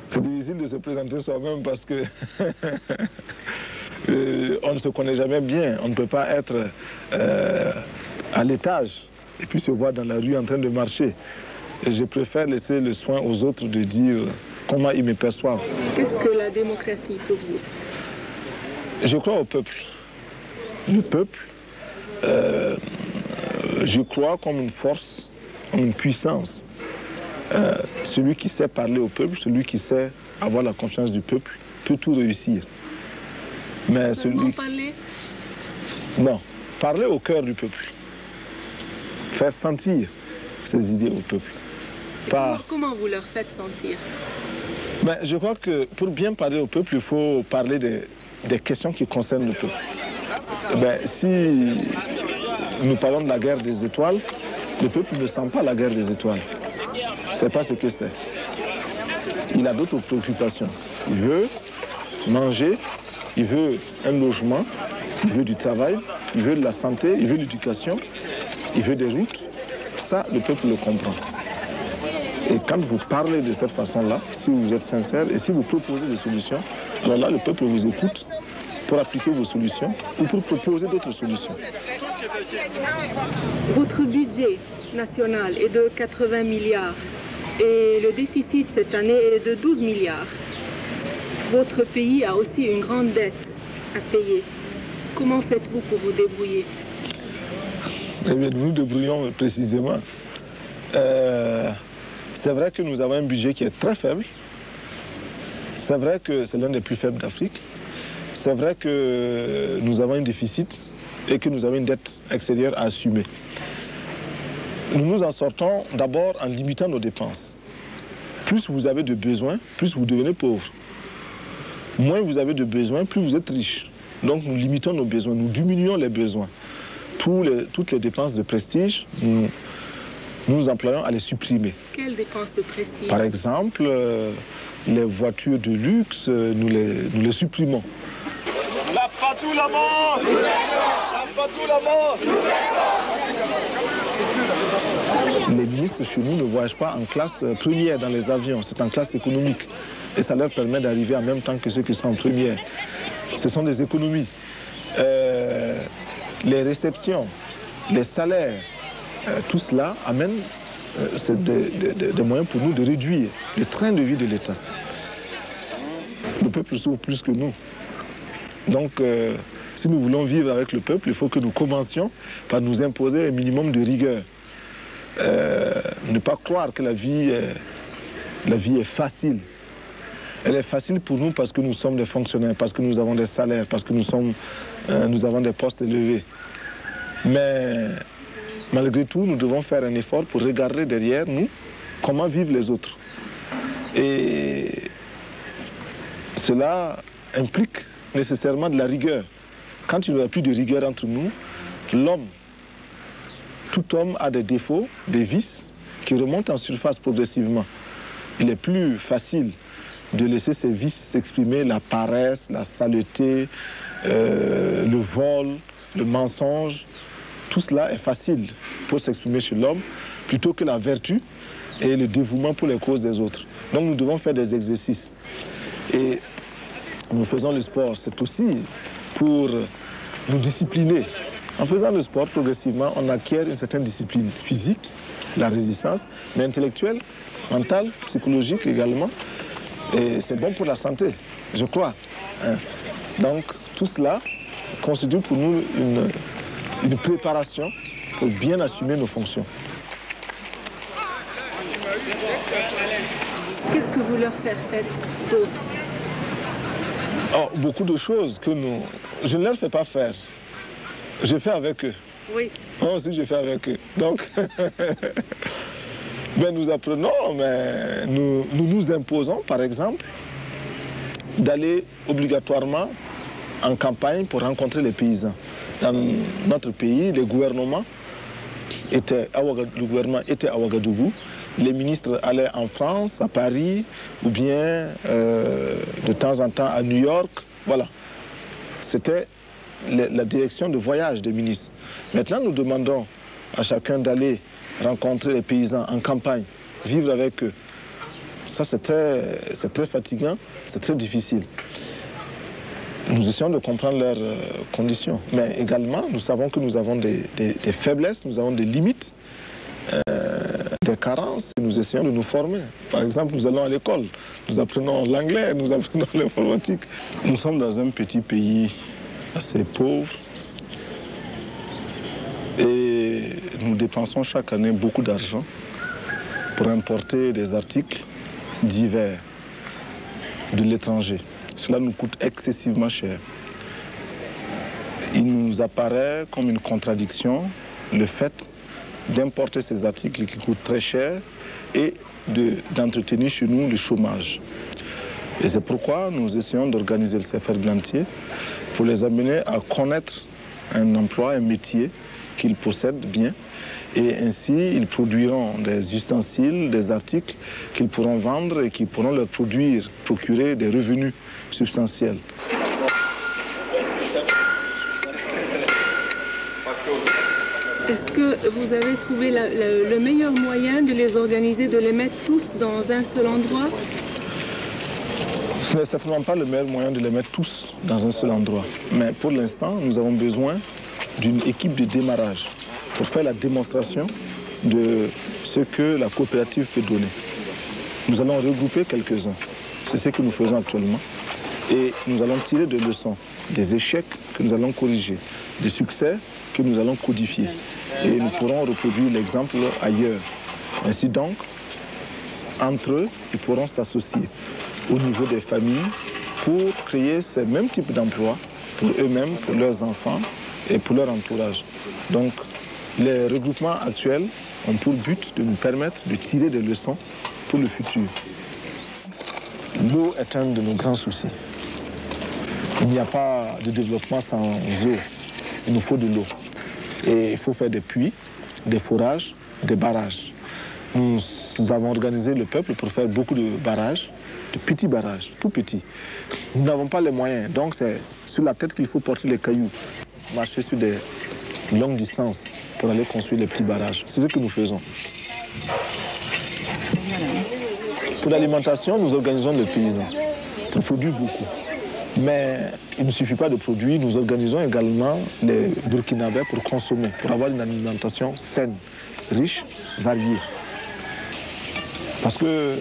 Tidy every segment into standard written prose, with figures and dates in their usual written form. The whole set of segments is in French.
C'est difficile de se présenter soi-même parce que on ne se connaît jamais bien. On ne peut pas être à l'étage et puis se voir dans la rue en train de marcher. Et je préfère laisser le soin aux autres de dire comment ils me perçoivent. Qu'est-ce que la démocratie pour vous? Je crois au peuple. Le peuple, je crois comme une force, comme une puissance. Celui qui sait parler au peuple, celui qui sait avoir la confiance du peuple, peut tout réussir. Mais celui... parler? Non, parler au cœur du peuple. Faire sentir ses idées au peuple. Pas... Comment vous leur faites sentir? Ben, je crois que pour bien parler au peuple, il faut parler des questions qui concernent le peuple. Ben, si nous parlons de la guerre des étoiles, le peuple ne sent pas la guerre des étoiles. Il ne sait pas ce que c'est. Il a d'autres préoccupations. Il veut manger, il veut un logement, il veut du travail, il veut de la santé, il veut l'éducation, il veut des routes. Ça, le peuple le comprend. Et quand vous parlez de cette façon-là, si vous êtes sincère et si vous proposez des solutions, alors là, le peuple vous écoute pour appliquer vos solutions ou pour proposer d'autres solutions. Votre budget national est de 80 milliards et le déficit cette année est de 12 milliards. Votre pays a aussi une grande dette à payer. Comment faites-vous pour vous débrouiller? Eh bien, nous nous débrouillons précisément. C'est vrai que nous avons un budget qui est très faible. C'est vrai que c'est l'un des plus faibles d'Afrique. C'est vrai que nous avons un déficit et que nous avons une dette extérieure à assumer. Nous nous en sortons d'abord en limitant nos dépenses. Plus vous avez de besoins, plus vous devenez pauvre. Moins vous avez de besoins, plus vous êtes riche. Donc nous limitons nos besoins, nous diminuons les besoins. Toutes les dépenses de prestige, nous employons à les supprimer. Quelles dépenses de prestige? Par exemple, les voitures de luxe, nous les supprimons. La patou la mort! La patou la mort! Les ministres chez nous ne voyagent pas en classe première dans les avions, c'est en classe économique. Et ça leur permet d'arriver en même temps que ceux qui sont en première. Ce sont des économies. Les réceptions, les salaires, tout cela amène des moyens pour nous de réduire le train de vie de l'État. Le peuple souffre plus que nous. Donc, si nous voulons vivre avec le peuple, il faut que nous commencions par nous imposer un minimum de rigueur. Ne pas croire que la vie est facile. Elle est facile pour nous parce que nous sommes des fonctionnaires, parce que nous avons des salaires, parce que nous avons des postes élevés. Mais malgré tout, nous devons faire un effort pour regarder derrière nous comment vivent les autres. Et cela implique nécessairement de la rigueur. Quand il n'y a plus de rigueur entre nous, tout homme a des défauts, des vices qui remontent en surface progressivement. Il est plus facile de laisser ces vices s'exprimer, la paresse, la saleté, le vol, le mensonge. Tout cela est facile pour s'exprimer chez l'homme, plutôt que la vertu et le dévouement pour les causes des autres. Donc nous devons faire des exercices. Et nous faisons le sport, c'est aussi pour nous discipliner. En faisant le sport, progressivement, on acquiert une certaine discipline physique, la résistance, mais intellectuelle, mentale, psychologique également. Et c'est bon pour la santé, je crois. Donc tout cela constitue pour nous une préparation pour bien assumer nos fonctions. Qu'est-ce que vous leur faites d'autre? Oh, beaucoup de choses que je ne leur fais pas faire. Je fais avec eux. Oui. Moi aussi, je fais avec eux. Donc, ben, nous apprenons, mais nous imposons, par exemple, d'aller obligatoirement en campagne pour rencontrer les paysans. Dans notre pays, le gouvernement était à Ouagadougou. Les ministres allaient en France, à Paris, ou bien de temps en temps à New York. Voilà. C'était la direction de voyage des ministres. Maintenant, nous demandons à chacun d'aller rencontrer les paysans en campagne, vivre avec eux. ça, c'est très fatigant, c'est très difficile. Nous essayons de comprendre leurs conditions. Mais également, nous savons que nous avons des faiblesses, nous avons des limites, des carences, et nous essayons de nous former. Par exemple, nous allons à l'école, nous apprenons l'anglais, nous apprenons l'informatique. Nous sommes dans un petit pays assez pauvre et nous dépensons chaque année beaucoup d'argent pour importer des articles divers de l'étranger. Cela nous coûte excessivement cher. Il nous apparaît comme une contradiction le fait d'importer ces articles qui coûtent très cher et d'entretenir chez nous le chômage. Et c'est pourquoi nous essayons d'organiser le CFR-Blantier pour les amener à connaître un emploi, un métier qu'ils possèdent bien. Et ainsi, ils produiront des ustensiles, des articles qu'ils pourront vendre et qui pourront leur procurer des revenus substantiels. Est-ce que vous avez trouvé le meilleur moyen de les organiser, de les mettre tous dans un seul endroit? Ce n'est certainement pas le meilleur moyen de les mettre tous dans un seul endroit. Mais pour l'instant, nous avons besoin d'une équipe de démarrage pour faire la démonstration de ce que la coopérative peut donner. Nous allons regrouper quelques-uns. C'est ce que nous faisons actuellement. Et nous allons tirer des leçons, des échecs que nous allons corriger, des succès que nous allons codifier. Et nous pourrons reproduire l'exemple ailleurs. Ainsi donc, entre eux, ils pourront s'associer au niveau des familles pour créer ces mêmes types d'emplois pour eux-mêmes, pour leurs enfants et pour leur entourage. Donc, les regroupements actuels ont pour but de nous permettre de tirer des leçons pour le futur. L'eau est un de nos grands soucis. Il n'y a pas de développement sans eau. Il nous faut de l'eau. Et il faut faire des puits, des forages, des barrages. Nous avons organisé le peuple pour faire beaucoup de barrages, de petits barrages, tout petits. Nous n'avons pas les moyens, donc c'est sur la tête qu'il faut porter les cailloux, marcher sur des longues distances pour aller construire les petits barrages. C'est ce que nous faisons. Pour l'alimentation, nous organisons les paysans pour produire beaucoup. Mais il ne suffit pas de produire, nous organisons également les Burkinabés pour consommer, pour avoir une alimentation saine, riche, variée. Parce que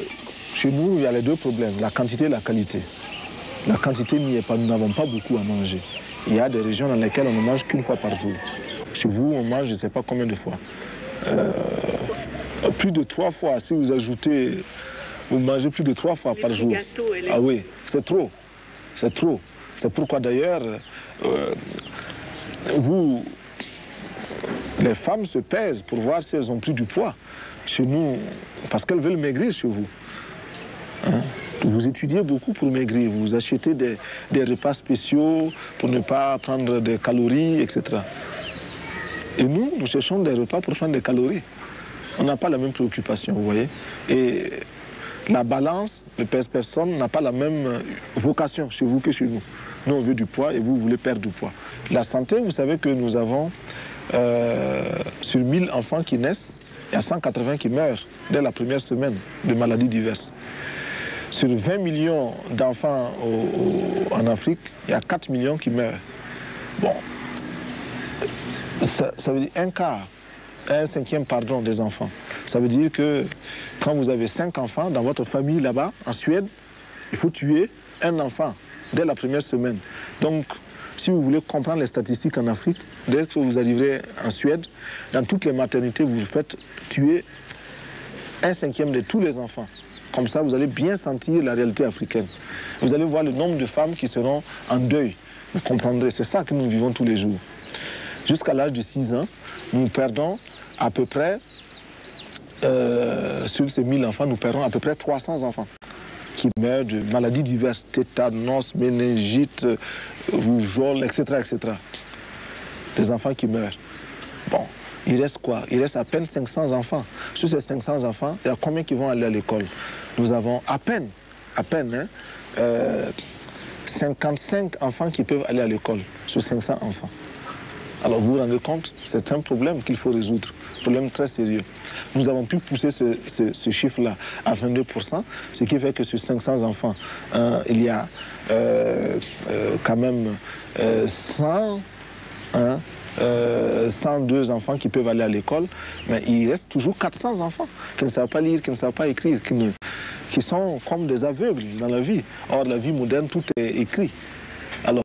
chez nous, il y a les deux problèmes, la quantité et la qualité. La quantité n'y est pas, nous n'avons pas beaucoup à manger. Il y a des régions dans lesquelles on ne mange qu'une fois par jour. Chez vous, on mange je ne sais pas combien de fois. Plus de 3 fois, si vous ajoutez, vous mangez plus de 3 fois par jour. Ah oui, c'est trop. C'est trop. C'est pourquoi d'ailleurs, les femmes se pèsent pour voir si elles ont pris du poids chez nous, parce qu'elles veulent maigrir chez vous. Hein? Vous étudiez beaucoup pour maigrir, vous achetez des repas spéciaux pour ne pas prendre des calories, etc. Et nous, nous cherchons des repas pour prendre des calories. On n'a pas la même préoccupation, vous voyez. Et la balance, le pèse-personne, n'a pas la même vocation chez vous que chez nous. Nous, on veut du poids et vous voulez perdre du poids. La santé, vous savez que nous avons, sur 1000 enfants qui naissent, il y a 180 qui meurent dès la première semaine de maladies diverses. Sur 20 millions d'enfants en Afrique, il y a 4 millions qui meurent. Bon, ça veut dire un cinquième des enfants. Ça veut dire que quand vous avez 5 enfants dans votre famille là-bas, en Suède, il faut tuer un enfant dès la première semaine. Donc, si vous voulez comprendre les statistiques en Afrique, dès que vous arriverez en Suède, dans toutes les maternités, vous faites tuer un cinquième de tous les enfants. Comme ça, vous allez bien sentir la réalité africaine. Vous allez voir le nombre de femmes qui seront en deuil. Vous comprendrez, c'est ça que nous vivons tous les jours. Jusqu'à l'âge de 6 ans, nous perdons à peu près, sur ces 1000 enfants, nous perdons à peu près 300 enfants qui meurent de maladies diverses, tétanos, méningite, rougeole, etc., etc. Des enfants qui meurent. Bon, il reste quoi? Il reste à peine 500 enfants. Sur ces 500 enfants, il y a combien qui vont aller à l'école? Nous avons à peine, 55 enfants qui peuvent aller à l'école sur 500 enfants. Alors vous vous rendez compte, c'est un problème qu'il faut résoudre, un problème très sérieux. Nous avons pu pousser ce chiffre-là à 22%, ce qui fait que sur 500 enfants, il y a quand même 102 enfants qui peuvent aller à l'école, mais il reste toujours 400 enfants qui ne savent pas lire, qui ne savent pas écrire, qui sont comme des aveugles dans la vie. Or, la vie moderne, tout est écrit. Alors,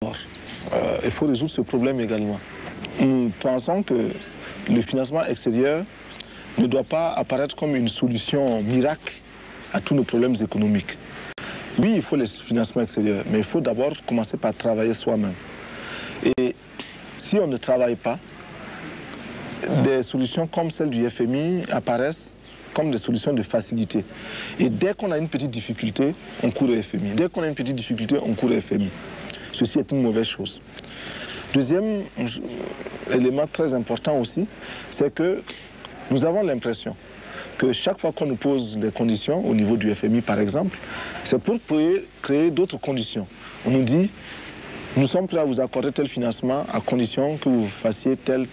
il faut résoudre ce problème également. Nous pensons que le financement extérieur ne doit pas apparaître comme une solution miracle à tous nos problèmes économiques. Oui, il faut le financement extérieur, mais il faut d'abord commencer par travailler soi-même. Et si on ne travaille pas, des solutions comme celle du FMI apparaissent comme des solutions de facilité. Et dès qu'on a une petite difficulté, on court au FMI. Dès qu'on a une petite difficulté, on court au FMI. Ceci est une mauvaise chose. Deuxième élément très important aussi, c'est que nous avons l'impression que chaque fois qu'on nous pose des conditions, au niveau du FMI par exemple, c'est pour créer d'autres conditions. On nous dit, nous sommes prêts à vous accorder tel financement à condition que vous fassiez telle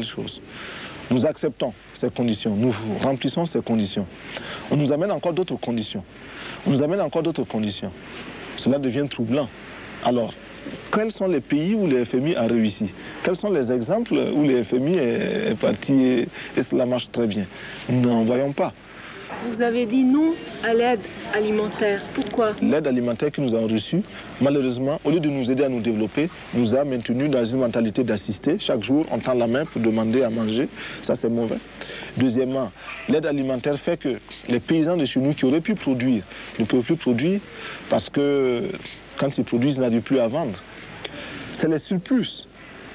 chose. Nous acceptons ces conditions, nous remplissons ces conditions. On nous amène encore d'autres conditions. On nous amène encore d'autres conditions. Cela devient troublant. Alors, quels sont les pays où le FMI a réussi? Quels sont les exemples où le FMI est parti et cela marche très bien? Nous n'en voyons pas. Vous avez dit non à l'aide alimentaire. Pourquoi? L'aide alimentaire que nous avons reçue, malheureusement, au lieu de nous aider à nous développer, nous a maintenus dans une mentalité d'assister. Chaque jour, on tend la main pour demander à manger. Ça, c'est mauvais. Deuxièmement, l'aide alimentaire fait que les paysans de chez nous qui auraient pu produire ne peuvent plus produire parce que quand ils produisent, ils n'arrivent plus à vendre. C'est les surplus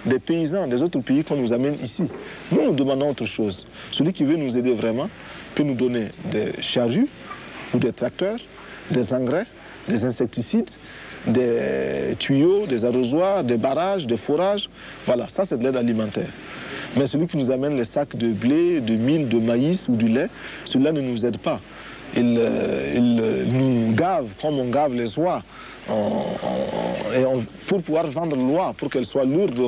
des paysans des autres pays qu'on nous amène ici. Nous, nous demandons autre chose. Celui qui veut nous aider vraiment peut nous donner des charrues ou des tracteurs, des engrais, des insecticides, des tuyaux, des arrosoirs, des barrages, des forages. Voilà, ça c'est de l'aide alimentaire. Mais celui qui nous amène les sacs de blé, de mil, de maïs ou du lait, celui-là ne nous aide pas. Il nous gave comme on gave les oies. Pour pouvoir vendre l'oie, pour qu'elle soit lourde,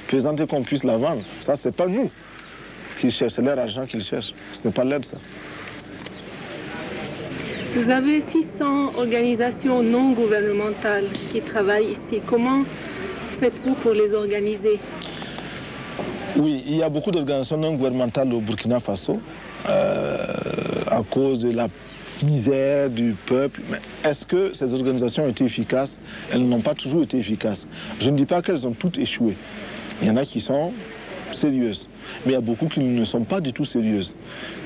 présenter qu'on puisse la vendre, ça c'est pas nous qui cherchent, c'est leur argent qu'ils cherchent. Ce n'est pas l'aide, ça. Vous avez 600 organisations non gouvernementales qui travaillent ici. Comment faites-vous pour les organiser? Oui, il y a beaucoup d'organisations non gouvernementales au Burkina Faso à cause de la misère du peuple. Mais est-ce que ces organisations ont été efficaces? Elles n'ont pas toujours été efficaces. Je ne dis pas qu'elles ont toutes échoué. Il y en a qui sont sérieuses. Mais il y a beaucoup qui ne sont pas du tout sérieuses,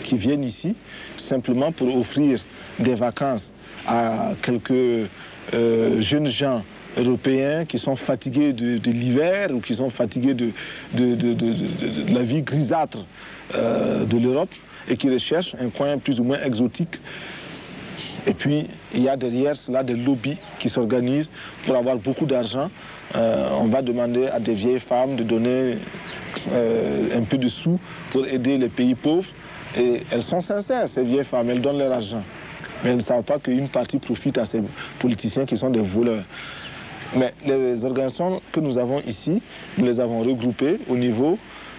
qui viennent ici simplement pour offrir des vacances à quelques jeunes gens européens qui sont fatigués de l'hiver ou qui sont fatigués de la vie grisâtre de l'Europe et qui recherchent un coin plus ou moins exotique. Et puis, il y a derrière cela des lobbies qui s'organisent pour avoir beaucoup d'argent. On va demander à des vieilles femmes de donner un peu de sous pour aider les pays pauvres. Et elles sont sincères, ces vieilles femmes, elles donnent leur argent. Mais elles ne savent pas qu'une partie profite à ces politiciens qui sont des voleurs. Mais les organisations que nous avons ici, nous les avons regroupées au niveau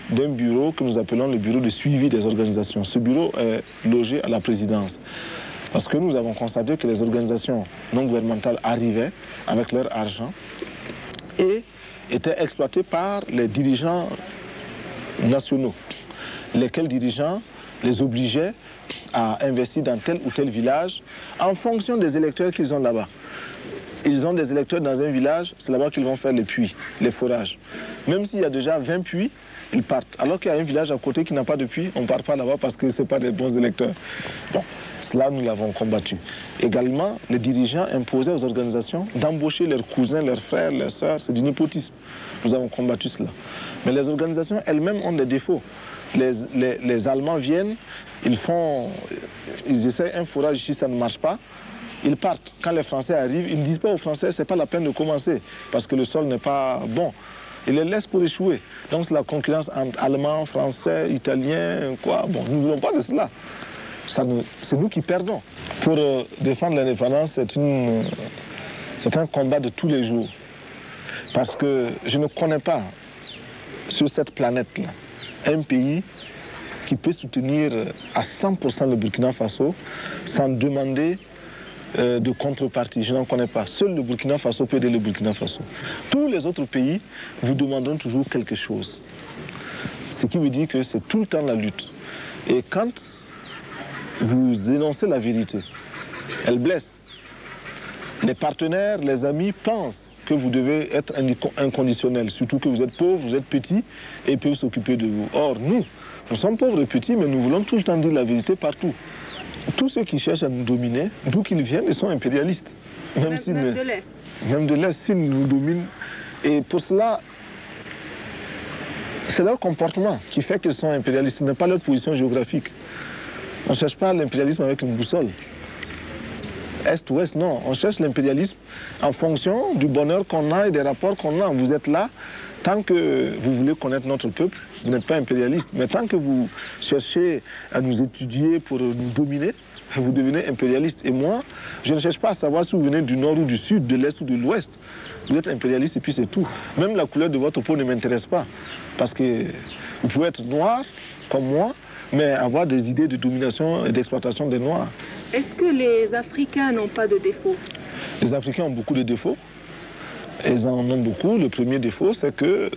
d'un bureau que nous appelons le bureau de suivi des organisations. Ce bureau est logé à la présidence. Parce que nous avons constaté que les organisations non gouvernementales arrivaient avec leur argent et étaient exploitées par les dirigeants nationaux, lesquels dirigeants les obligeaient à investir dans tel ou tel village en fonction des électeurs qu'ils ont là-bas. Ils ont des électeurs dans un village, c'est là-bas qu'ils vont faire les puits, les forages. Même s'il y a déjà 20 puits, ils partent. Alors qu'il y a un village à côté qui n'a pas de puits, on ne part pas là-bas parce que ce n'est pas des bons électeurs. Bon, cela, nous l'avons combattu. Également, les dirigeants imposaient aux organisations d'embaucher leurs cousins, leurs frères, leurs sœurs. C'est du népotisme. Nous avons combattu cela. Mais les organisations elles-mêmes ont des défauts. Les Allemands viennent, ils essaient un forage ici, ça ne marche pas. Ils partent. Quand les Français arrivent, ils ne disent pas aux Français, c'est pas la peine de commencer, parce que le sol n'est pas bon. Ils les laissent pour échouer. Donc c'est la concurrence entre Allemands, Français, Italiens, quoi. Bon, nous ne voulons pas de cela. C'est nous qui perdons. Pour défendre l'indépendance, c'est un combat de tous les jours. Parce que je ne connais pas sur cette planète-là un pays qui peut soutenir à 100% le Burkina Faso sans demander de contrepartie. Je n'en connais pas. Seul le Burkina Faso peut aider le Burkina Faso. Tous les autres pays vous demanderont toujours quelque chose. Ce qui veut dire que c'est tout le temps la lutte. Et quand vous énoncez la vérité, elle blesse. Les partenaires, les amis pensent que vous devez être inconditionnel, surtout que vous êtes pauvre, vous êtes petit et ils peuvent s'occuper de vous. Or, nous sommes pauvres et petits, mais nous voulons tout le temps dire la vérité partout. Tous ceux qui cherchent à nous dominer, d'où qu'ils viennent, ils sont impérialistes. Même de l'Est. Même de l'Est, s'ils nous dominent. Et pour cela, c'est leur comportement qui fait qu'ils sont impérialistes, ce n'est pas leur position géographique. On ne cherche pas l'impérialisme avec une boussole. Est-ouest, non. On cherche l'impérialisme en fonction du bonheur qu'on a et des rapports qu'on a. Vous êtes là, tant que vous voulez connaître notre peuple, vous n'êtes pas impérialiste. Mais tant que vous cherchez à nous étudier pour nous dominer, vous devenez impérialiste. Et moi, je ne cherche pas à savoir si vous venez du nord ou du sud, de l'est ou de l'ouest. Vous êtes impérialiste et puis c'est tout. Même la couleur de votre peau ne m'intéresse pas. Parce que vous pouvez être noir, comme moi, mais avoir des idées de domination et d'exploitation des Noirs. Est-ce que les Africains n'ont pas de défauts? Les Africains ont beaucoup de défauts. Ils en ont beaucoup. Le premier défaut, c'est que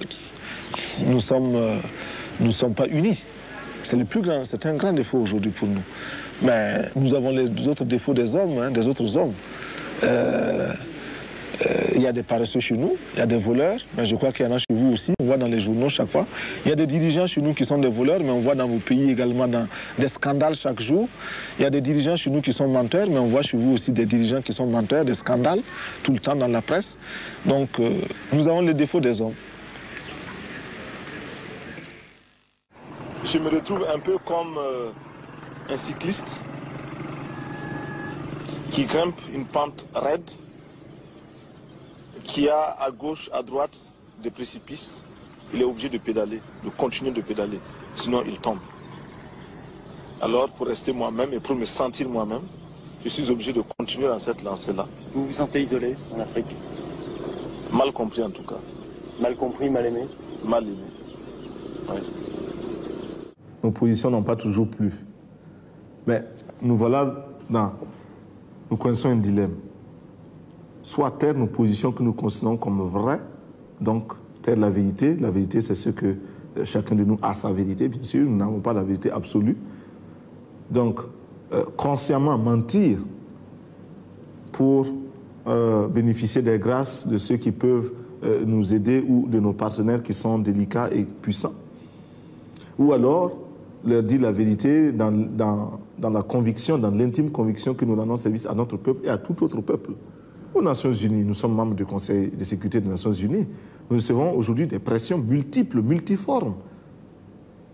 nous sommes pas unis. C'est le plus grand, c'est un grand défaut aujourd'hui pour nous. Mais nous avons les autres défauts des hommes, hein, des autres hommes. Il y a des paresseux chez nous, il y a des voleurs, mais je crois qu'il y en a chez vous aussi, on voit dans les journaux chaque fois. Il y a des dirigeants chez nous qui sont des voleurs, mais on voit dans vos pays également des scandales chaque jour. Il y a des dirigeants chez nous qui sont menteurs, mais on voit chez vous aussi des dirigeants qui sont menteurs, des scandales, tout le temps dans la presse. Donc nous avons les défauts des hommes. Je me retrouve un peu comme un cycliste qui grimpe une pente raide, qui a à gauche, à droite des précipices. Il est obligé de pédaler, de continuer de pédaler, sinon il tombe. Alors pour rester moi-même et pour me sentir moi-même, je suis obligé de continuer dans cette lancée-là. Vous vous sentez isolé en Afrique? Mal compris en tout cas. Mal compris, mal aimé? Mal aimé, oui. Nos positions n'ont pas toujours plu. Mais nous connaissons un dilemme. Soit taire nos positions que nous considérons comme vraies, donc taire la vérité. La vérité, c'est ce que chacun de nous a sa vérité, bien sûr. Nous n'avons pas la vérité absolue. Donc, consciemment mentir pour bénéficier des grâces de ceux qui peuvent nous aider ou de nos partenaires qui sont délicats et puissants. Ou alors, leur dire la vérité dans la conviction, dans l'intime conviction que nous rendons service à notre peuple et à tout autre peuple. Aux Nations Unies, nous sommes membres du Conseil de sécurité des Nations Unies, nous recevons aujourd'hui des pressions multiples, multiformes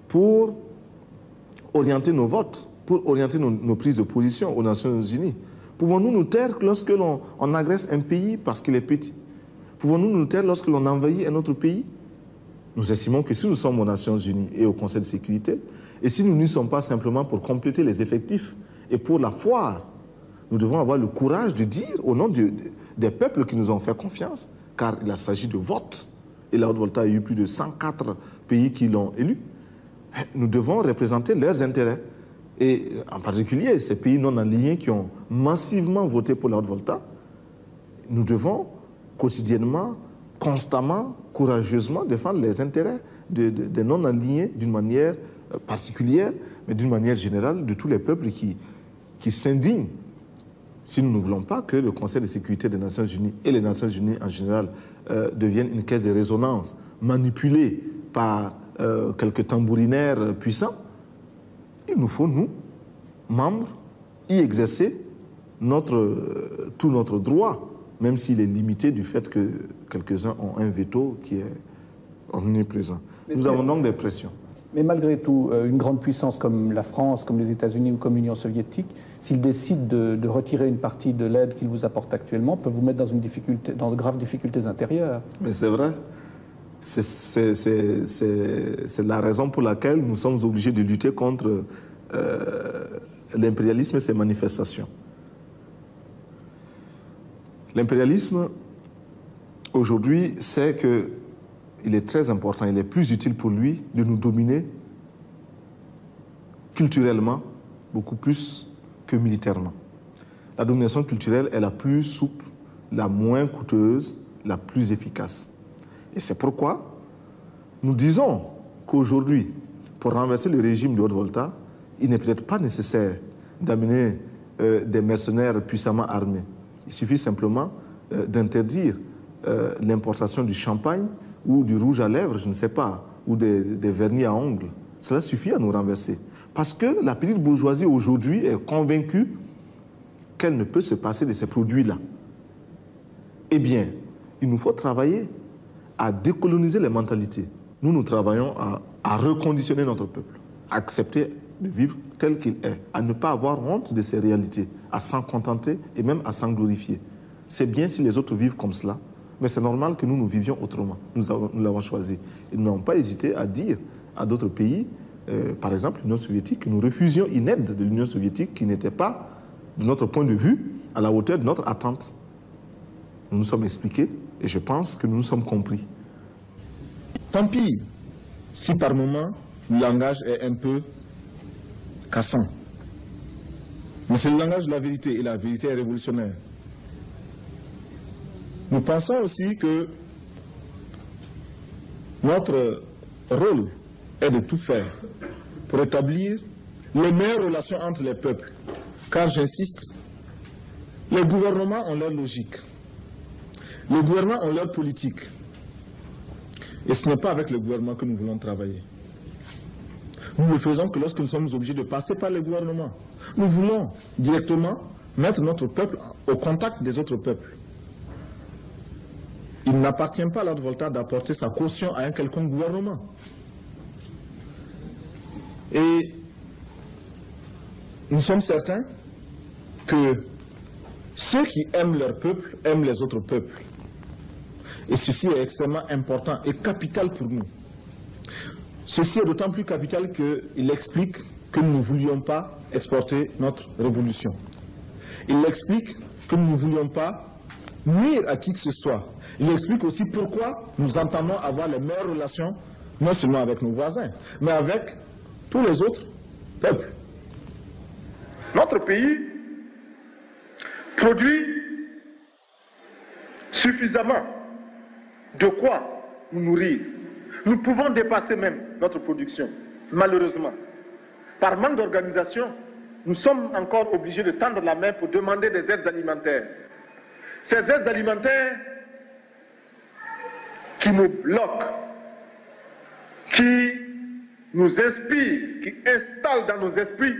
pour orienter nos votes, pour orienter nos prises de position aux Nations Unies. Pouvons-nous nous taire lorsque l'on agresse un pays parce qu'il est petit? Pouvons-nous nous taire lorsque l'on envahit un autre pays? Nous estimons que si nous sommes aux Nations Unies et au Conseil de sécurité, et si nous n'y sommes pas simplement pour compléter les effectifs et pour la foire, nous devons avoir le courage de dire au nom des peuples qui nous ont fait confiance, car il s'agit de vote, et la Haute-Volta a eu plus de 104 pays qui l'ont élu, nous devons représenter leurs intérêts. Et en particulier, ces pays non alignés qui ont massivement voté pour la Haute-Volta, nous devons quotidiennement, constamment, courageusement défendre les intérêts des non alignés d'une manière particulière, mais d'une manière générale, de tous les peuples qui s'indignent. Si nous ne voulons pas que le Conseil de sécurité des Nations Unies et les Nations Unies en général deviennent une caisse de résonance manipulée par quelques tambourinaires puissants, il nous faut, nous, membres, y exercer tout notre droit, même s'il est limité du fait que quelques-uns ont un veto qui est omniprésent. Nous avons donc des pressions. Mais malgré tout, une grande puissance comme la France, comme les États-Unis ou comme l'Union soviétique, s'ils décident de retirer une partie de l'aide qu'ils vous apportent actuellement, peuvent vous mettre dans de graves difficultés intérieures. Mais c'est vrai. C'est la raison pour laquelle nous sommes obligés de lutter contre l'impérialisme et ses manifestations. L'impérialisme, aujourd'hui, c'est qu'il il est très important, il est plus utile pour lui de nous dominer culturellement, beaucoup plus que militairement. La domination culturelle est la plus souple, la moins coûteuse, la plus efficace. Et c'est pourquoi nous disons qu'aujourd'hui, pour renverser le régime de Haute-Volta, il n'est peut-être pas nécessaire d'amener des mercenaires puissamment armés. Il suffit simplement d'interdire l'importation du champagne ou du rouge à lèvres, je ne sais pas, ou des vernis à ongles. Cela suffit à nous renverser. Parce que la petite bourgeoisie aujourd'hui est convaincue qu'elle ne peut se passer de ces produits-là. Eh bien, il nous faut travailler à décoloniser les mentalités. Nous travaillons à reconditionner notre peuple, à accepter de vivre tel qu'il est, à ne pas avoir honte de ces réalités, à s'en contenter et même à s'en glorifier. C'est bien si les autres vivent comme cela, mais c'est normal que nous vivions autrement. Nous l'avons choisi. Ils n'ont pas hésité à dire à d'autres pays, par exemple l'Union soviétique, que nous refusions une aide de l'Union soviétique qui n'était pas, de notre point de vue, à la hauteur de notre attente. Nous nous sommes expliqués et je pense que nous nous sommes compris. Tant pis si par moment le langage est un peu cassant. Mais c'est le langage de la vérité et la vérité est révolutionnaire. Nous pensons aussi que notre rôle est de tout faire pour établir les meilleures relations entre les peuples. Car j'insiste, les gouvernements ont leur logique. Les gouvernements ont leur politique. Et ce n'est pas avec le gouvernement que nous voulons travailler. Nous ne le faisons que lorsque nous sommes obligés de passer par le gouvernement. Nous voulons directement mettre notre peuple au contact des autres peuples. Il n'appartient pas à la Haute-Volta d'apporter sa caution à un quelconque gouvernement. Et nous sommes certains que ceux qui aiment leur peuple aiment les autres peuples. Et ceci est extrêmement important et capital pour nous. Ceci est d'autant plus capital qu'il explique que nous ne voulions pas exporter notre révolution. Il explique que nous ne voulions pas nuire à qui que ce soit. Il explique aussi pourquoi nous entendons avoir les meilleures relations, non seulement avec nos voisins, mais avec tous les autres peuples. Notre pays produit suffisamment de quoi nous nourrir. Nous pouvons dépasser même notre production, malheureusement. Par manque d'organisation, nous sommes encore obligés de tendre la main pour demander des aides alimentaires. Ces aides alimentaires qui nous bloquent, qui nous inspirent, qui installent dans nos esprits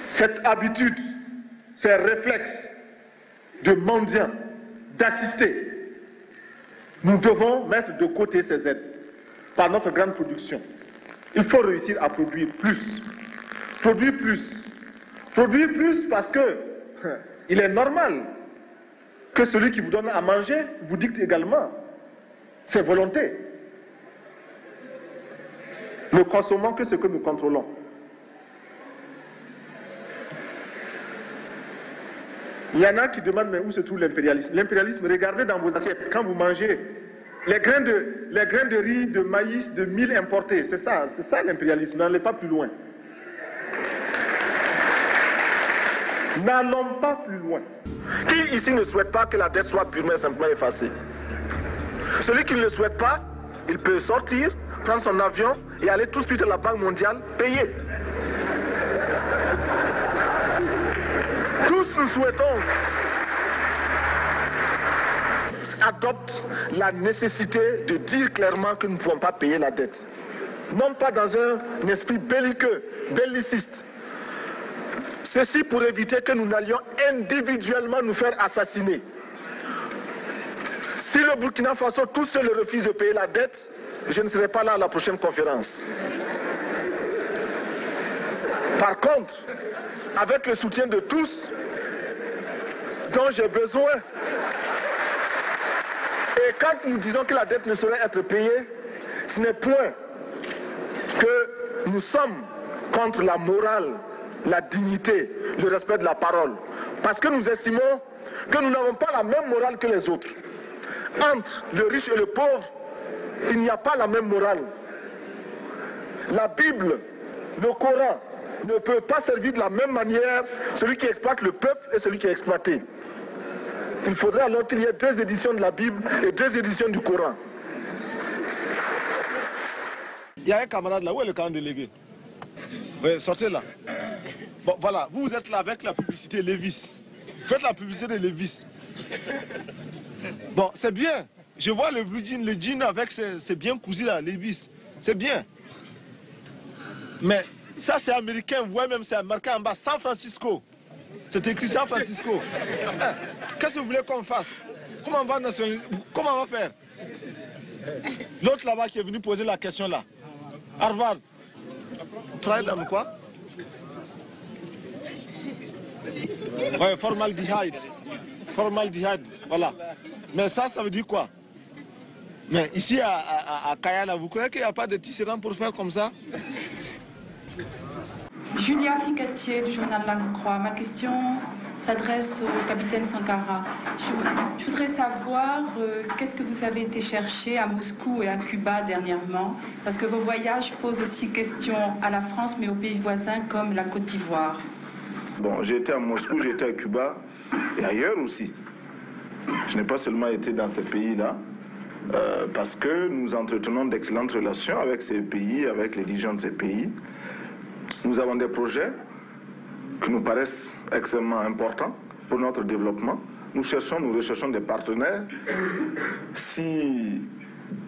cette habitude, ces réflexes de mendiants, d'assister. Nous devons mettre de côté ces aides par notre grande production. Il faut réussir à produire plus. Produire plus. Produire plus parce que il est normal que celui qui vous donne à manger vous dicte également ses volontés. Ne consommons que ce que nous contrôlons. Il y en a qui demandent mais où se trouve l'impérialisme? L'impérialisme, regardez dans vos assiettes, quand vous mangez les grains de riz, de maïs, de mil importés, c'est ça l'impérialisme, n'allez pas plus loin. N'allons pas plus loin. Qui ici ne souhaite pas que la dette soit purement et simplement effacée? Celui qui ne le souhaite pas, il peut sortir, prendre son avion et aller tout de suite à la Banque mondiale payer. Tous nous souhaitons adopter la nécessité de dire clairement que nous ne pouvons pas payer la dette. Non pas dans un esprit belliqueux, belliciste. Ceci pour éviter que nous n'allions individuellement nous faire assassiner. Si le Burkina Faso tout seul refuse de payer la dette, je ne serai pas là à la prochaine conférence. Par contre, avec le soutien de tous, dont j'ai besoin, et quand nous disons que la dette ne saurait être payée, ce n'est point que nous sommes contre la morale, la dignité, le respect de la parole. Parce que nous estimons que nous n'avons pas la même morale que les autres. Entre le riche et le pauvre, il n'y a pas la même morale. La Bible, le Coran, ne peut pas servir de la même manière celui qui exploite le peuple et celui qui est exploité. Il faudrait alors qu'il y ait 2 éditions de la Bible et 2 éditions du Coran. Il y a un camarade là, où est le camp délégué? Oui, sortez là. Bon, voilà, vous êtes là avec la publicité Levi's. Faites la publicité de Levi's. Bon, c'est bien. Je vois le jean avec ses bien cousus là, Levi's. C'est bien. Mais ça, c'est américain. Vous voyez même, c'est marqué en bas, San Francisco. C'est écrit San Francisco. Qu'est-ce que vous voulez qu'on fasse? Comment on va nationaliser? Comment on va faire? L'autre là-bas qui est venu poser la question là. Harvard. Pride and quoi? Ouais, formaldehyde. Formaldehyde, voilà. Mais ça veut dire quoi? Mais ici à Kayana, vous croyez qu'il n'y a pas de tisserand pour faire comme ça? Julia Ficatier du journal La Croix. Ma question s'adresse au capitaine Sankara. Je voudrais savoir qu'est-ce que vous avez été chercher à Moscou et à Cuba dernièrement, parce que vos voyages posent aussi question à la France, mais aux pays voisins comme la Côte d'Ivoire. Bon, j'ai été à Moscou, j'ai été à Cuba et ailleurs aussi. Je n'ai pas seulement été dans ces pays-là, parce que nous entretenons d'excellentes relations avec ces pays, avec les dirigeants de ces pays. Nous avons des projets qui nous paraissent extrêmement importants pour notre développement. Nous recherchons des partenaires. Si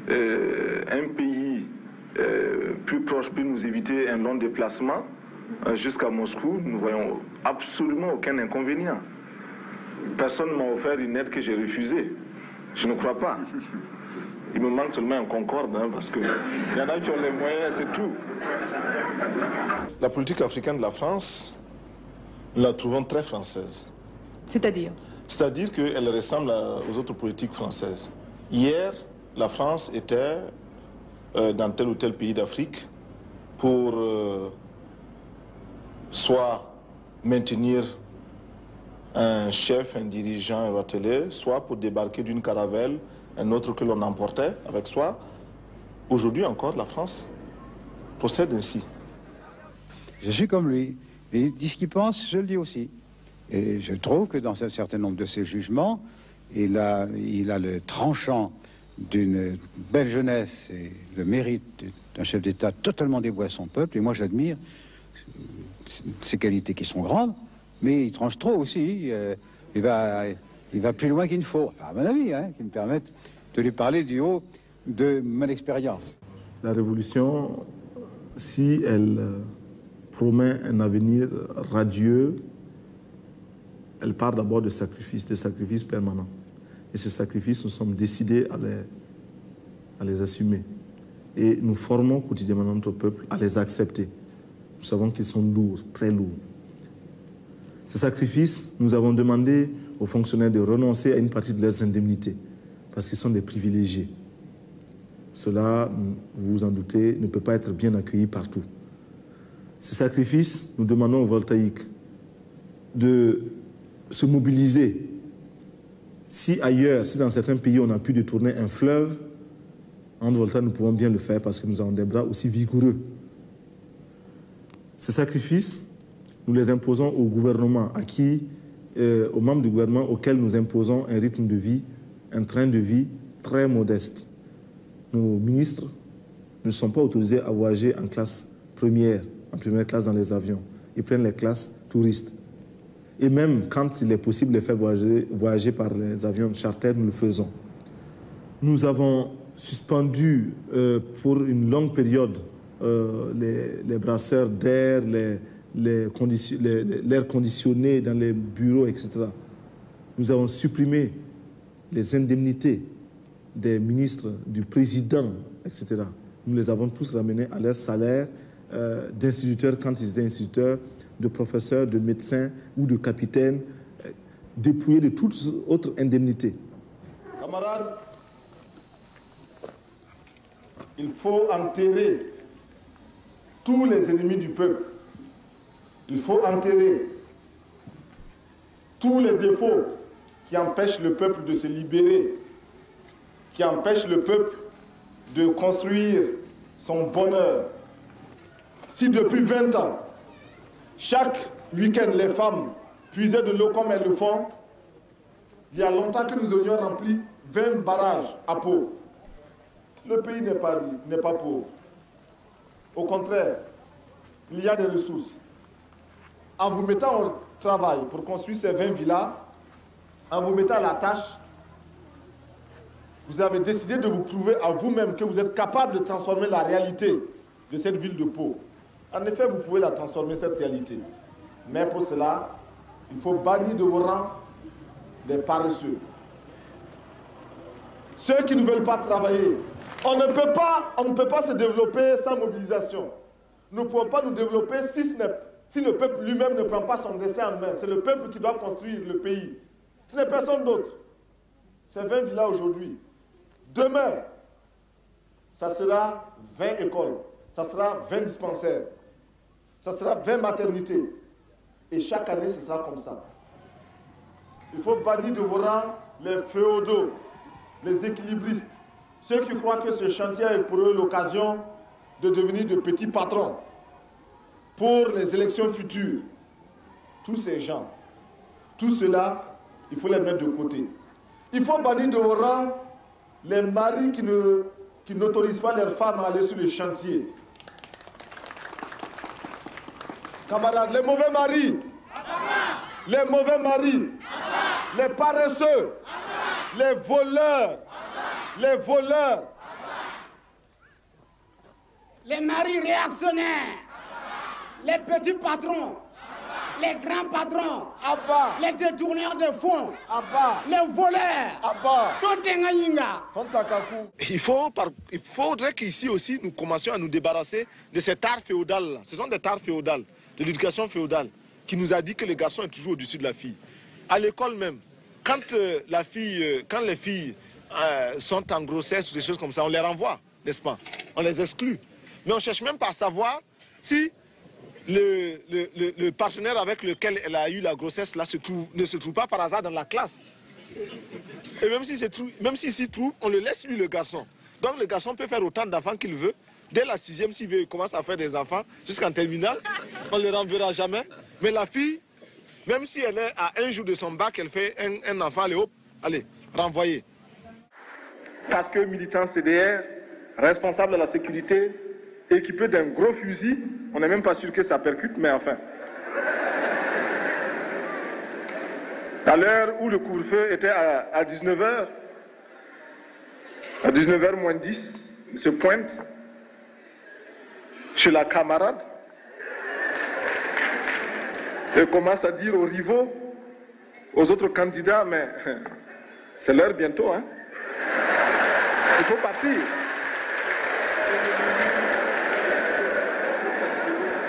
un pays plus proche peut nous éviter un long déplacement jusqu'à Moscou, nous ne voyons absolument aucun inconvénient. Personne ne m'a offert une aide que j'ai refusée. Je ne crois pas. Il me manque seulement un Concorde, parce qu'il y en a qui ont les moyens, c'est tout. La politique africaine de la France, nous la trouvons très française. C'est-à-dire? C'est-à-dire qu'elle ressemble aux autres politiques françaises. Hier, la France était dans tel ou tel pays d'Afrique pour soit maintenir un chef, un dirigeant, un ratelé, soit pour débarquer d'une caravelle, un autre que l'on emportait avec soi. Aujourd'hui encore, la France procède ainsi. Je suis comme lui. Il dit ce qu'il pense, je le dis aussi. Et je trouve que dans un certain nombre de ses jugements, il a le tranchant d'une belle jeunesse et le mérite d'un chef d'État totalement dévoué à son peuple. Et moi, j'admire ses qualités qui sont grandes, mais il tranche trop aussi. Il va plus loin qu'il ne faut, à mon avis, qui me permette de lui parler du haut de mon expérience. La révolution, si elle promet un avenir radieux, elle part d'abord de sacrifices permanents. Et ces sacrifices, nous sommes décidés à les assumer. Et nous formons quotidiennement notre peuple à les accepter. Nous savons qu'ils sont lourds, très lourds. Ces sacrifices, nous avons demandé aux fonctionnaires de renoncer à une partie de leurs indemnités, parce qu'ils sont des privilégiés. Cela, vous vous en doutez, ne peut pas être bien accueilli partout. Ces sacrifices, nous demandons aux Voltaïques de se mobiliser. Si ailleurs, si dans certains pays, on a pu détourner un fleuve, en Volta, nous pouvons bien le faire parce que nous avons des bras aussi vigoureux. Ces sacrifices, nous les imposons au gouvernement, aux membres du gouvernement auxquels nous imposons un rythme de vie, un train de vie très modeste. Nos ministres ne sont pas autorisés à voyager en classe première, en première classe dans les avions. Ils prennent les classes touristes. Et même quand il est possible de les faire voyager par les avions charter, nous le faisons. Nous avons suspendu pour une longue période les brasseurs d'air, l'air conditionné dans les bureaux, etc. Nous avons supprimé les indemnités des ministres, du président, etc. Nous les avons tous ramenés à leur salaire d'instituteurs quand ils étaient instituteurs, de professeurs, de médecins ou de capitaines, dépouillés de toutes autres indemnités. Camarades, il faut enterrer tous les ennemis du peuple. Il faut enterrer tous les défauts qui empêche le peuple de se libérer, qui empêche le peuple de construire son bonheur. Si depuis 20 ans, chaque week-end, les femmes puisaient de l'eau comme elles le font, il y a longtemps que nous aurions rempli 20 barrages à Pau. Le pays n'est pas pauvre. Au contraire, il y a des ressources. En vous mettant au travail pour construire ces 20 villas, en vous mettant à la tâche, vous avez décidé de vous prouver à vous-même que vous êtes capable de transformer la réalité de cette ville de Pau. En effet, vous pouvez la transformer, cette réalité. Mais pour cela, il faut bannir de vos rangs les paresseux. Ceux qui ne veulent pas travailler. On ne peut pas se développer sans mobilisation. Nous ne pouvons pas nous développer si le peuple lui-même ne prend pas son destin en main. C'est le peuple qui doit construire le pays. Ce n'est personne d'autre. C'est 20 villas aujourd'hui. Demain, ça sera 20 écoles, ça sera 20 dispensaires, ça sera 20 maternités. Et chaque année, ce sera comme ça. Il faut bannir de vos rangs les féodaux, les équilibristes, ceux qui croient que ce chantier est pour eux l'occasion de devenir de petits patrons pour les élections futures. Tous ces gens, tout cela, il faut les mettre de côté. Il faut bannir de vos rangs les maris qui n'autorisent pas leurs femmes à aller sur les chantiers. Camarades, les mauvais maris, les paresseux, les voleurs, les maris réactionnaires, les petits patrons, les grands patrons, les détourneurs de fonds, les voleurs, il faudrait qu'ici aussi nous commencions à nous débarrasser de cet art féodal. Ce sont des arts féodales, de l'éducation féodale, qui nous a dit que le garçon est toujours au-dessus de la fille. À l'école même, quand les filles sont en grossesse ou des choses comme ça, on les renvoie, n'est-ce pas? On les exclut. Mais on ne cherche même pas à savoir si le partenaire avec lequel elle a eu la grossesse là ne se trouve pas par hasard dans la classe. Et même s'il s'y trouve, on le laisse lui, le garçon. Donc le garçon peut faire autant d'enfants qu'il veut. Dès la 6e, s'il commence à faire des enfants, jusqu'en terminale, on ne le renverra jamais. Mais la fille, même si elle est à un jour de son bac, elle fait un enfant, allez, renvoyé. Parce que militant CDR, responsable de la sécurité, équipé d'un gros fusil, on n'est même pas sûr que ça percute, mais enfin. À l'heure où le couvre-feu était à 19h, à 19h moins 10, il se pointe chez la camarade et commence à dire aux rivaux, aux autres candidats, mais c'est l'heure bientôt, hein. Il faut partir.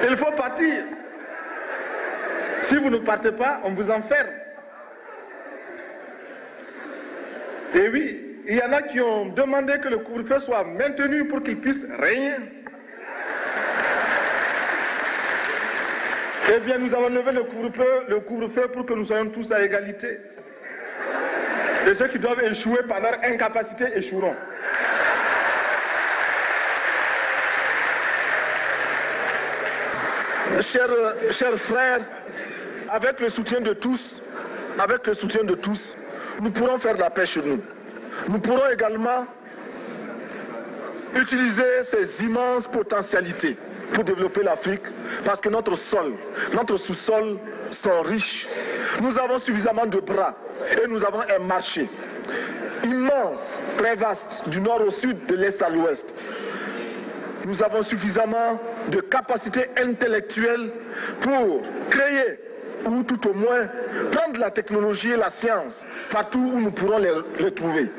Il faut partir. Si vous ne partez pas, on vous enferme. Et oui, il y en a qui ont demandé que le couvre-feu soit maintenu pour qu'il puisse régner. Eh bien, nous avons levé le couvre-feu pour que nous soyons tous à égalité. Et ceux qui doivent échouer par leur incapacité échoueront. Chers frères, avec le soutien de tous, nous pourrons faire la paix chez nous. Nous pourrons également utiliser ces immenses potentialités pour développer l'Afrique, parce que notre sous-sol sont riches. Nous avons suffisamment de bras et nous avons un marché immense, très vaste, du nord au sud, de l'est à l'ouest. Nous avons suffisamment de capacités intellectuelles pour créer, ou tout au moins prendre la technologie et la science partout où nous pourrons les trouver.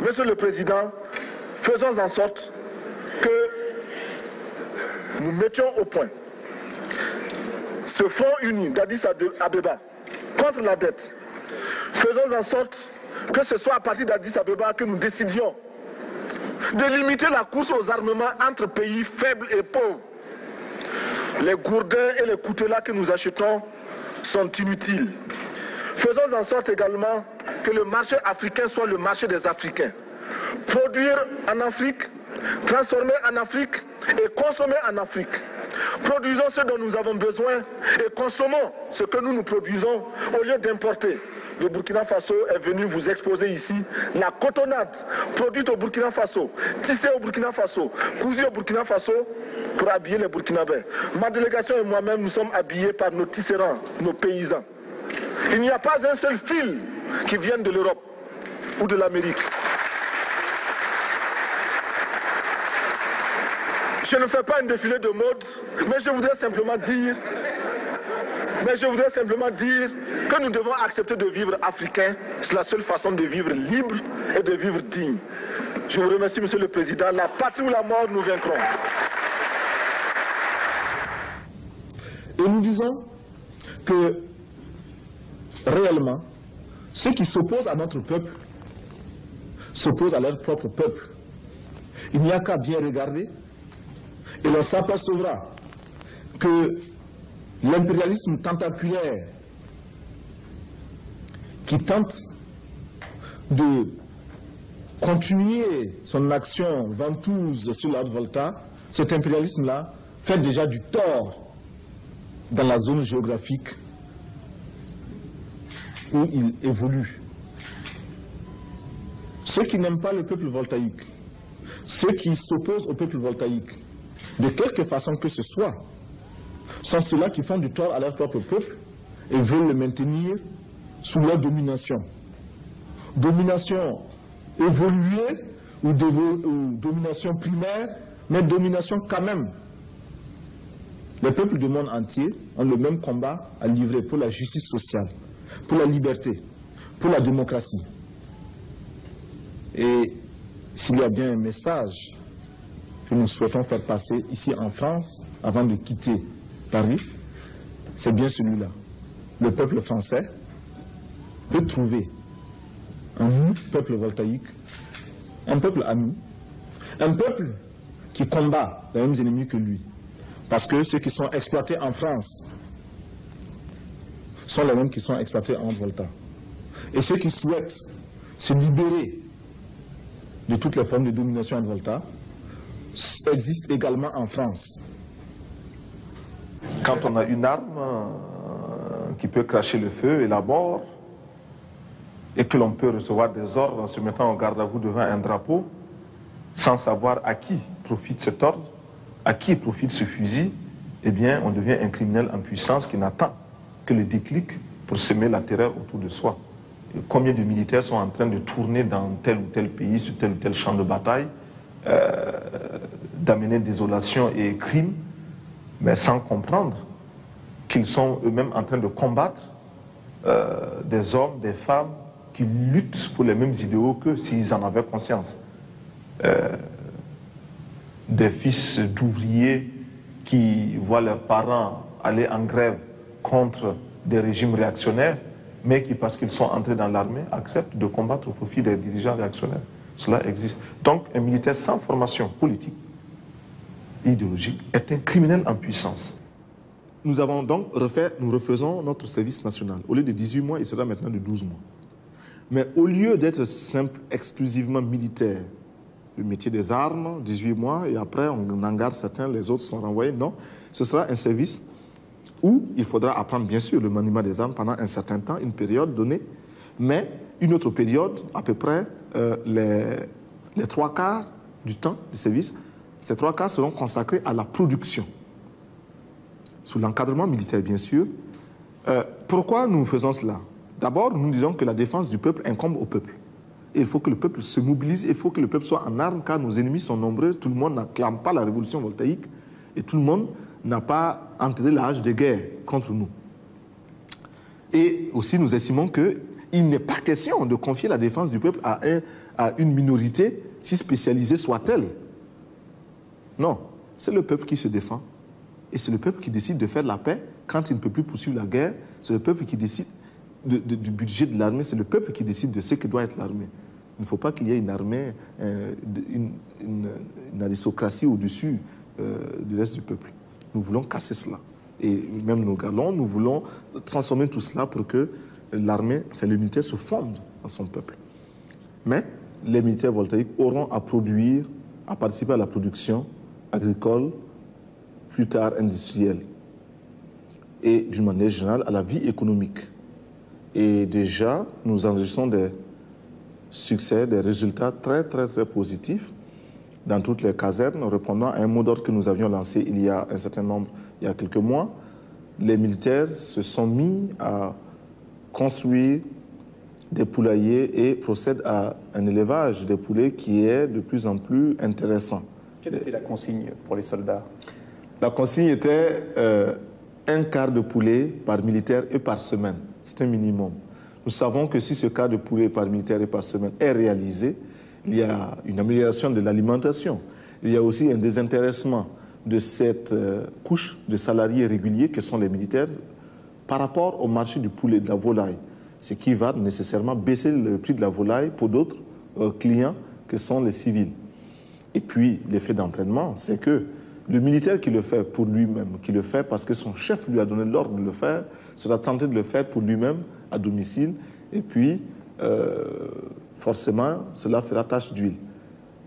Monsieur le Président, faisons en sorte que nous mettions au point ce front uni d'Addis Abeba contre la dette. Faisons en sorte que ce soit à partir d'Addis Abeba que nous décidions de limiter la course aux armements entre pays faibles et pauvres. Les gourdins et les coutelas que nous achetons sont inutiles. Faisons en sorte également que le marché africain soit le marché des Africains. Produire en Afrique, transformer en Afrique et consommer en Afrique. Produisons ce dont nous avons besoin et consommons ce que nous produisons au lieu d'importer. Le Burkina Faso est venu vous exposer ici la cotonnade produite au Burkina Faso, tissée au Burkina Faso, cousue au Burkina Faso pour habiller les Burkinabés. Ma délégation et moi-même, nous sommes habillés par nos tisserands, nos paysans. Il n'y a pas un seul fil qui vienne de l'Europe ou de l'Amérique. Je ne fais pas un défilé de mode, mais je voudrais simplement dire que nous devons accepter de vivre africain. C'est la seule façon de vivre libre et de vivre digne. Je vous remercie, Monsieur le Président. La patrie ou la mort, nous vaincrons. Et nous disons que réellement, ceux qui s'opposent à notre peuple s'opposent à leur propre peuple. Il n'y a qu'à bien regarder et l'on s'apercevra que l'impérialisme tentaculaire qui tente de continuer son action ventouse sur la Haute-Volta, cet impérialisme-là fait déjà du tort dans la zone géographique où il évolue. Ceux qui n'aiment pas le peuple voltaïque, ceux qui s'opposent au peuple voltaïque, de quelque façon que ce soit, sont ceux-là qui font du tort à leur propre peuple et veulent le maintenir sous leur domination. Domination évoluée ou domination primaire, mais domination quand même. Les peuples du monde entier ont le même combat à livrer pour la justice sociale, pour la liberté, pour la démocratie. Et s'il y a bien un message que nous souhaitons faire passer ici en France, avant de quitter Paris, c'est bien celui-là. Le peuple français peut trouver en nous, peuple voltaïque, un peuple ami, un peuple qui combat les mêmes ennemis que lui. Parce que ceux qui sont exploités en France sont les mêmes qui sont exploités en Volta. Et ceux qui souhaitent se libérer de toutes les formes de domination en Volta existent également en France. Quand on a une arme qui peut cracher le feu et la mort, et que l'on peut recevoir des ordres en se mettant en garde à vous devant un drapeau, sans savoir à qui profite cet ordre, à qui profite ce fusil, eh bien, on devient un criminel en puissance qui n'attend que le déclic pour semer la terreur autour de soi. Et combien de militaires sont en train de tourner dans tel ou tel pays, sur tel ou tel champ de bataille, d'amener désolation et crime, mais sans comprendre qu'ils sont eux-mêmes en train de combattre des hommes, des femmes qui luttent pour les mêmes idéaux que s'ils en avaient conscience. Des fils d'ouvriers qui voient leurs parents aller en grève contre des régimes réactionnaires, mais qui, parce qu'ils sont entrés dans l'armée, acceptent de combattre au profit des dirigeants réactionnaires. Cela existe. Donc, un militaire sans formation politique, idéologique, est un criminel en puissance. Nous avons donc nous refaisons notre service national. Au lieu de 18 mois, il sera maintenant de 12 mois. Mais au lieu d'être simple, exclusivement militaire, le métier des armes, 18 mois, et après on en garde certains, les autres sont renvoyés. Non, ce sera un service où il faudra apprendre bien sûr le maniement des armes pendant un certain temps, une période donnée, mais une autre période, à peu près les 3/4 du temps du service, ces 3/4 seront consacrés à la production, sous l'encadrement militaire bien sûr. Pourquoi nous faisons cela? D'abord, nous disons que la défense du peuple incombe au peuple. Et il faut que le peuple se mobilise, il faut que le peuple soit en armes, car nos ennemis sont nombreux, tout le monde n'acclame pas la révolution voltaïque, et tout le monde n'a pas entré la hache de guerre contre nous. Et aussi, nous estimons qu'il n'est pas question de confier la défense du peuple à une minorité, si spécialisée soit-elle. Non, c'est le peuple qui se défend. Et c'est le peuple qui décide de faire la paix quand il ne peut plus poursuivre la guerre. C'est le peuple qui décide du budget de l'armée, c'est le peuple qui décide de ce que doit être l'armée. Il ne faut pas qu'il y ait une armée, une aristocratie au-dessus du reste du peuple. Nous voulons casser cela. Et même nos galons, nous voulons transformer tout cela pour que l'armée, enfin le militaire se fonde dans son peuple. Mais les militaires voltaïques auront à produire, à participer à la production agricole, plus tard industrielle, et d'une manière générale à la vie économique. Et déjà, nous enregistrons des succès, des résultats très positifs dans toutes les casernes, répondant à un mot d'ordre que nous avions lancé il y a un certain nombre, il y a quelques mois. Les militaires se sont mis à construire des poulaillers et procèdent à un élevage des poulets qui est de plus en plus intéressant. Quelle était la consigne pour les soldats? La consigne était un quart de poulet par militaire et par semaine. C'est un minimum. Nous savons que si ce quart de poulet par militaire et par semaine est réalisé, il y a une amélioration de l'alimentation. Il y a aussi un désintéressement de cette couche de salariés réguliers que sont les militaires par rapport au marché du poulet, de la volaille, ce qui va nécessairement baisser le prix de la volaille pour d'autres clients que sont les civils. Et puis, l'effet d'entraînement, c'est que le militaire qui le fait pour lui-même, qui le fait parce que son chef lui a donné l'ordre de le faire, sera tenté de le faire pour lui-même à domicile. Et puis, forcément, cela fera tache d'huile.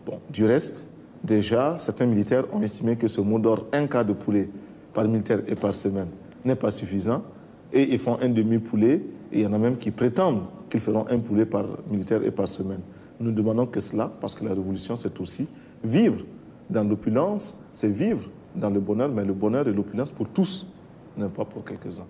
Bon, du reste, déjà, certains militaires ont estimé que ce mot d'ordre, un quart de poulet par militaire et par semaine, n'est pas suffisant. Et ils font un demi-poulet, et il y en a même qui prétendent qu'ils feront un poulet par militaire et par semaine. Nous ne demandons que cela, parce que la révolution, c'est aussi vivre dans l'opulence, c'est vivre dans le bonheur, mais le bonheur et l'opulence pour tous, non pas pour quelques-uns.